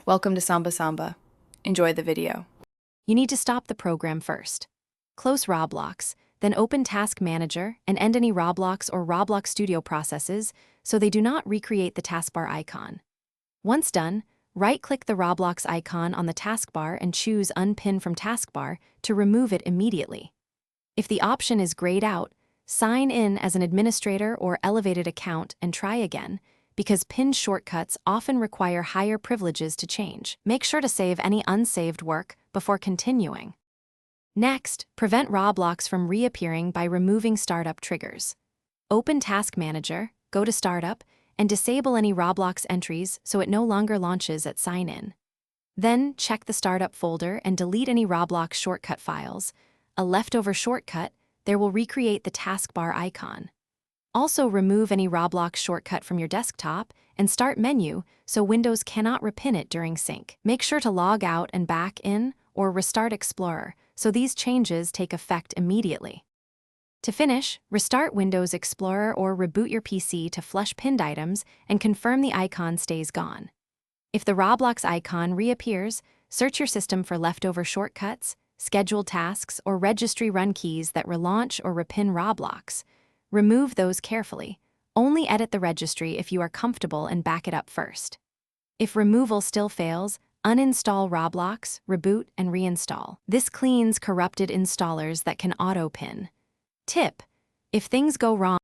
Welcome to Samba Samba. Enjoy the video. You need to stop the program first. Close Roblox, then open Task Manager and end any Roblox or Roblox Studio processes so they do not recreate the taskbar icon. Once done, right-click the Roblox icon on the taskbar and choose Unpin from Taskbar to remove it immediately. If the option is grayed out, sign in as an administrator or elevated account and try again, because pinned shortcuts often require higher privileges to change. Make sure to save any unsaved work before continuing. Next, prevent Roblox from reappearing by removing startup triggers. Open Task Manager, go to Startup, and disable any Roblox entries so it no longer launches at sign-in. Then, check the Startup folder and delete any Roblox shortcut files. A leftover shortcut there will recreate the taskbar icon. Also, remove any Roblox shortcut from your desktop and Start menu so Windows cannot repin it during sync. Make sure to log out and back in or restart Explorer so these changes take effect immediately. To finish, restart Windows Explorer or reboot your PC to flush pinned items and confirm the icon stays gone. If the Roblox icon reappears, search your system for leftover shortcuts, scheduled tasks, or registry run keys that relaunch or repin Roblox. Remove those carefully. Only edit the registry if you are comfortable and back it up first. If removal still fails, uninstall Roblox, reboot, and reinstall. This cleans corrupted installers that can auto-pin. Tip: if things go wrong,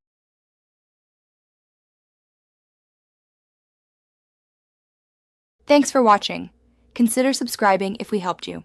Thanks for watching. Consider subscribing if we helped you.